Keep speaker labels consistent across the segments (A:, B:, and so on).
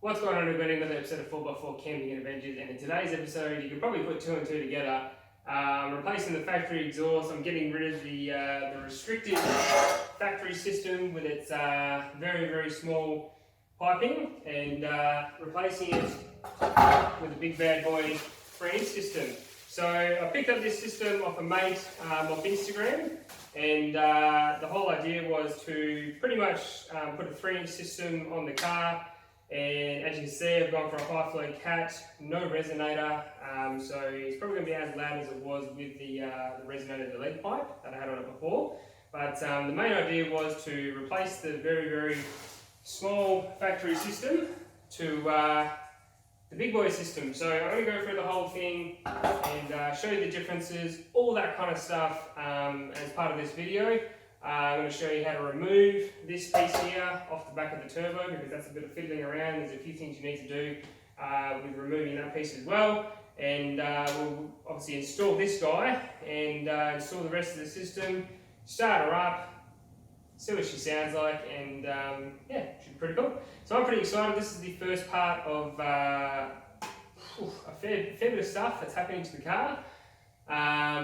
A: What's going on, everybody? Another episode of 4x4 Camping and Adventures, and in today's episode you can probably put two and two together. Replacing the factory exhaust. I'm getting rid of the restricted factory system with its very small piping, and replacing it with a big bad boy 3-inch system. So I picked up this system off a mate off Instagram, and the whole idea was to pretty much put a 3-inch system on the car. And as you can see, I've gone for a high flow cat, no resonator, so it's probably going to be as loud as it was with the resonator, the lead pipe that I had on it before. But the main idea was to replace the very small factory system to the big boy system. So I'm going to go through the whole thing and show you the differences, all that kind of stuff as part of this video. I'm going to show you how to remove this piece here off the back of the turbo, because that's a bit of fiddling around. There's a few things you need to do with removing that piece as well. And we'll obviously install this guy and install the rest of the system, start her up, see what she sounds like, and yeah, should be pretty cool. So I'm pretty excited. This is the first part of a fair bit of stuff that's happening to the car.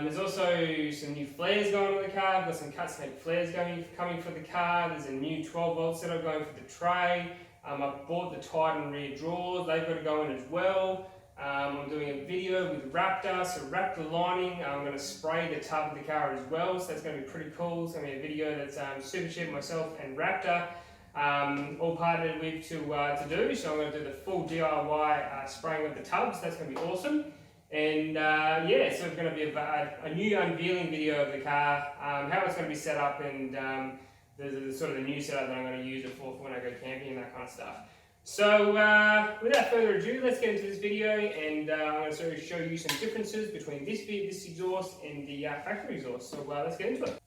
A: There's also some new flares going on the car. I've got some custom flares coming for the car. There's a new 12-volt setup going for the tray. I bought the Triton rear drawers. They've got to go in as well. I'm doing a video with Raptor, so Raptor lining. I'm going to spray the tub of the car as well, so that's going to be pretty cool. It's going to be a video that's super cheap, myself and Raptor all partnered with to do. So I'm going to do the full DIY spraying of the tubs. That's going to be awesome. And yeah, so it's going to be a new unveiling video of the car, how it's going to be set up, and the sort of the new setup that I'm going to use it for when I go camping and that kind of stuff. So without further ado, let's get into this video, and I'm going to sort of show you some differences between this exhaust and the factory exhaust. So let's get into it.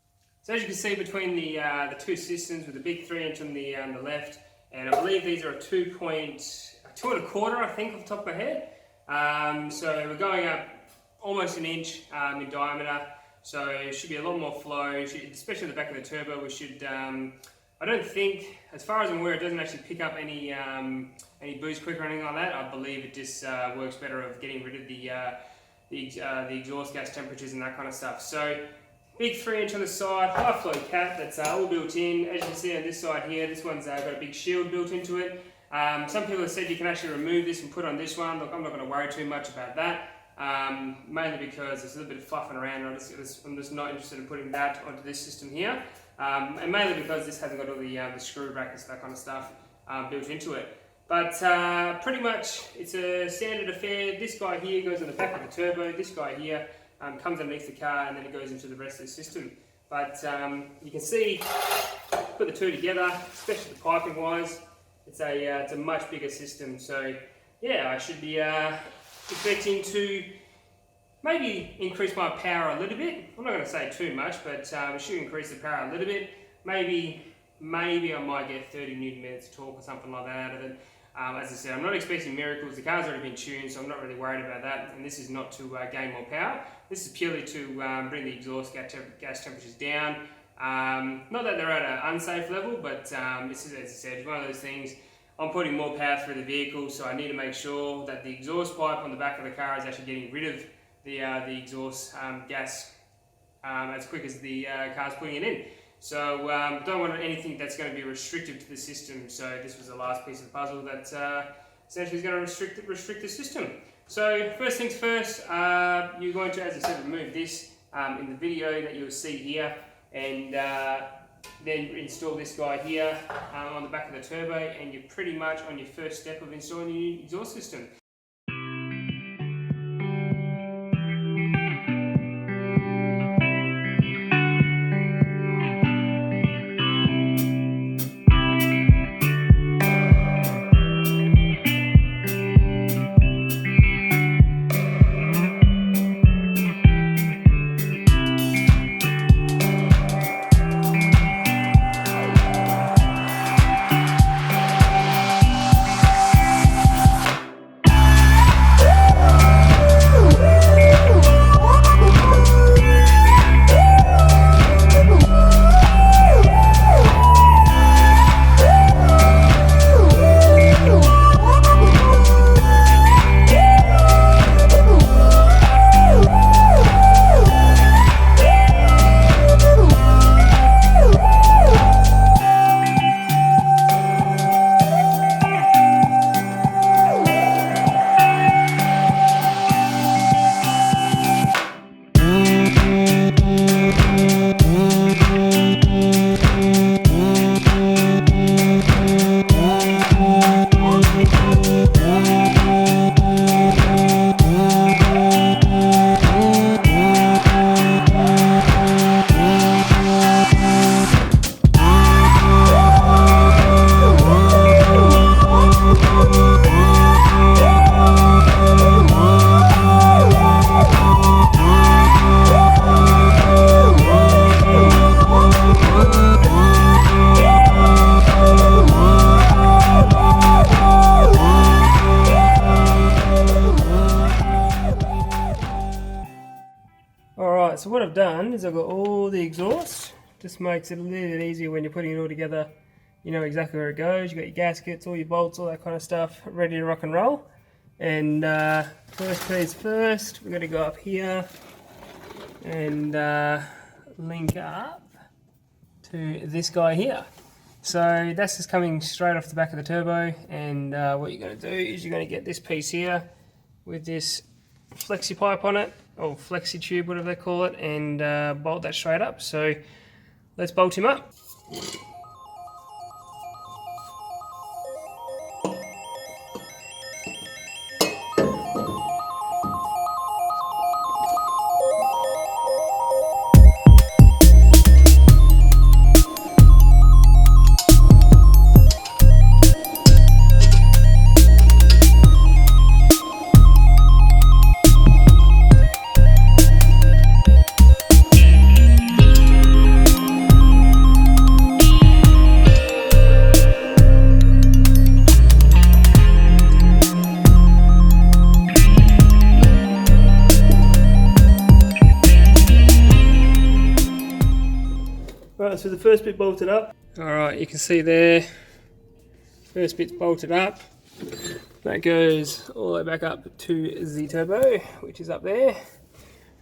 A: So as you can see, between the two systems, with the big 3-inch on the left, and I believe these are a 2.25, I think, off the top of my head. So we're going up almost an inch in diameter, so it should be a lot more flow, especially the back of the turbo. We should, I don't think, as far as I'm aware, it doesn't actually pick up any boost quick or anything like that. I believe it just works better of getting rid of the exhaust gas temperatures and that kind of stuff. So big 3-inch on the side, high flow cap, that's all built in. As you can see on this side here, this one's got a big shield built into it. Some people have said you can actually remove this and put on this one. Look, I'm not going to worry too much about that, mainly because there's a little bit of fluffing around. I'm just not interested in putting that onto this system here, and mainly because this hasn't got all the screw brackets, that kind of stuff built into it. But pretty much it's a standard affair. This guy here goes on the back of the turbo. This guy here comes underneath the car, and then it goes into the rest of the system. But you can see, put the two together, especially the piping wise. It's a much bigger system, so yeah, I should be expecting to maybe increase my power a little bit. I'm not going to say too much, but it should increase the power a little bit. Maybe I might get 30 Newton meters of torque or something like that out of it. As I said, I'm not expecting miracles. The car's already been tuned, so I'm not really worried about that. And this is not to gain more power. This is purely to bring the exhaust gas temperatures down. Not that they're at an unsafe level, but this is, as I said, one of those things. I'm putting more power through the vehicle, so I need to make sure that the exhaust pipe on the back of the car is actually getting rid of the exhaust gas as quick as the car's putting it in. So don't want anything that's going to be restrictive to the system. So this was the last piece of the puzzle that essentially is going to restrict the system. So first things first, you're going to, as I said, remove this in the video that you'll see here, and then install this guy here on the back of the turbo, and you're pretty much on your first step of installing your new exhaust system. I've done is I've got all the exhaust. Just makes it a little bit easier when you're putting it all together. You know exactly where it goes. You've got your gaskets, all your bolts, all that kind of stuff ready to rock and roll. And first piece first, we're going to go up here and link up to this guy here. So that's just coming straight off the back of the turbo, and what you're going to do is you're going to get this piece here with this flexi pipe on it, or flexi tube, whatever they call it, and bolt that straight up. So let's bolt him up. Right, so the first bit bolted up. Alright, you can see there, first bit's bolted up. That goes all the way back up to the turbo, which is up there.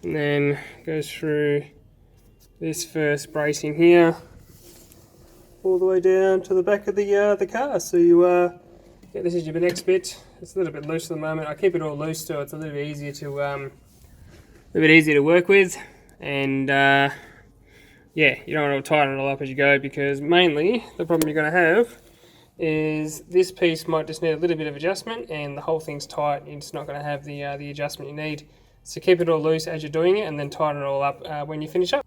A: And then goes through this first bracing here, all the way down to the back of the car. So you, yeah, this is your next bit. It's a little bit loose at the moment. I keep it all loose so it's a little bit easier to work with. And yeah, you don't want to tighten it all up as you go, because mainly the problem you're going to have is this piece might just need a little bit of adjustment, and the whole thing's tight and it's not going to have the adjustment you need. So keep it all loose as you're doing it, and then tighten it all up when you finish up.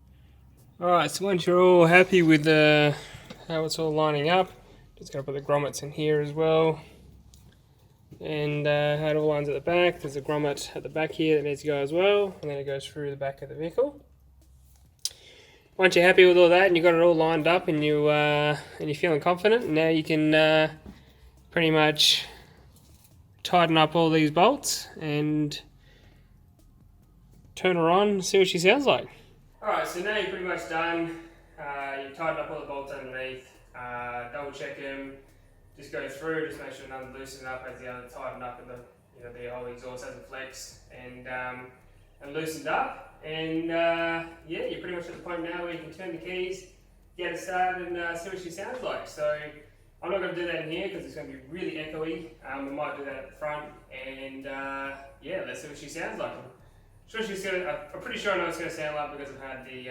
A: Alright, so once you're all happy with how it's all lining up, just going to put the grommets in here as well. And how it all lines at the back. There's a grommet at the back here that needs to go as well, and then it goes through the back of the vehicle. Once you're happy with all that and you've got it all lined up and you're feeling confident, now you can pretty much tighten up all these bolts and turn her on and see what she sounds like. Alright, so now you're pretty much done. You've tightened up all the bolts underneath, double check them, just go through, just make sure none loosen up as the other tightened up and the whole exhaust hasn't flexed and loosened up. And yeah, you're pretty much at the point now where you can turn the keys, get it started, and see what she sounds like. So I'm not going to do that in here because it's going to be really echoey. We might do that at the front, and yeah, let's see what she sounds like. I'm pretty sure I know what it's going to sound like because I've had the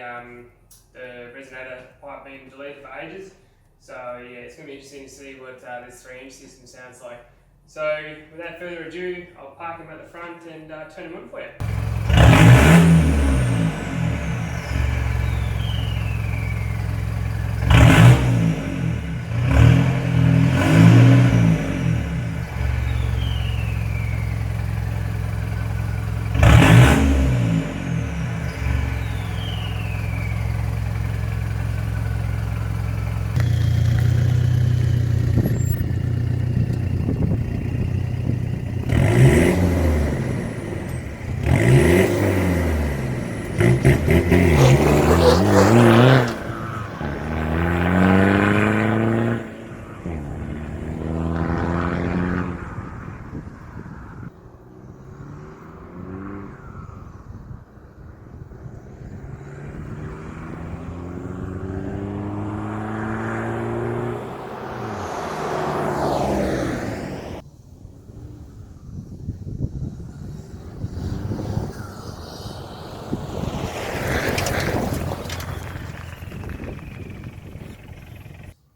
A: resonator pipe being deleted for ages. So yeah, it's going to be interesting to see what this 3-inch system sounds like. So without further ado, I'll park him at the front and turn him on for you.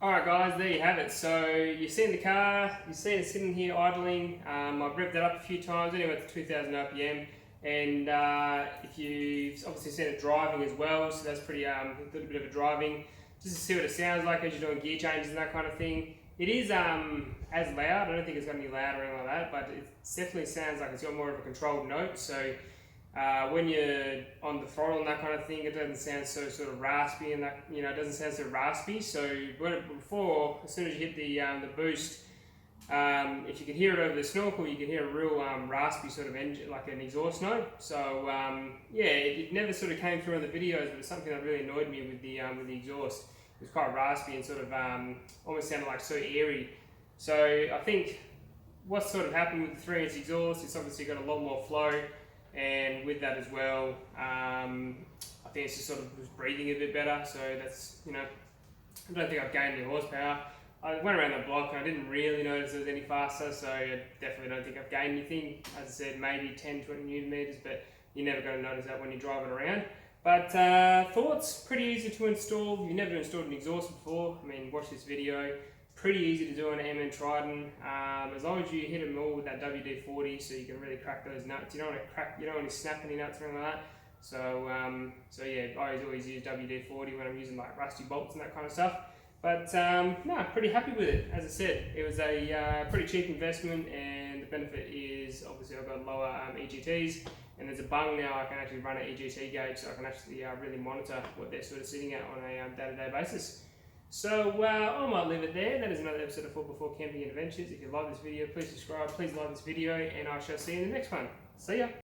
A: Alright guys, there you have it. So you've seen the car, you've seen it sitting here idling. I've revved it up a few times, anyway to 2000 RPM. And if you've obviously seen it driving as well, so that's pretty a little bit of a driving, just to see what it sounds like as you're doing gear changes and that kind of thing. It is as loud. I don't think it's going to be loud or anything like that, but it definitely sounds like it's got more of a controlled note. So when you're on the throttle and that kind of thing, it doesn't sound so sort of raspy, and that, it doesn't sound so raspy. So before, as soon as you hit the boost, If you can hear it over the snorkel, you can hear a real raspy sort of engine, like an exhaust note. So yeah, it never sort of came through on the videos, but it's something that really annoyed me with the exhaust. It was quite raspy and sort of almost sounded like so airy. So I think what's sort of happened with the 3-inch exhaust, it's obviously got a lot more flow, and with that as well, I think it's just sort of just breathing a bit better. So that's, you know, I don't think I've gained any horsepower. I went around the block and I didn't really notice it was any faster, so I definitely don't think I've gained anything. As I said, maybe 10, 20 newton meters, but you're never going to notice that when you drive it around. But thoughts, pretty easy to install. You've never installed an exhaust before, I mean, watch this video. Pretty easy to do on an MN Triton, as long as you hit them all with that WD-40, so you can really crack those nuts. You don't want to snap any nuts or anything like that. So yeah, I always use WD-40 when I'm using like rusty bolts and that kind of stuff. But no, pretty happy with it. As I said, it was a pretty cheap investment, and the benefit is obviously I've got lower EGTs, and there's a bung now. I can actually run an EGT gauge, so I can actually really monitor what they're sort of sitting at on a day-to-day basis. So I might leave it there. That is another episode of 4x4 Camping and Adventures. If you like this video, please subscribe, please like this video, and I shall see you in the next one. See ya!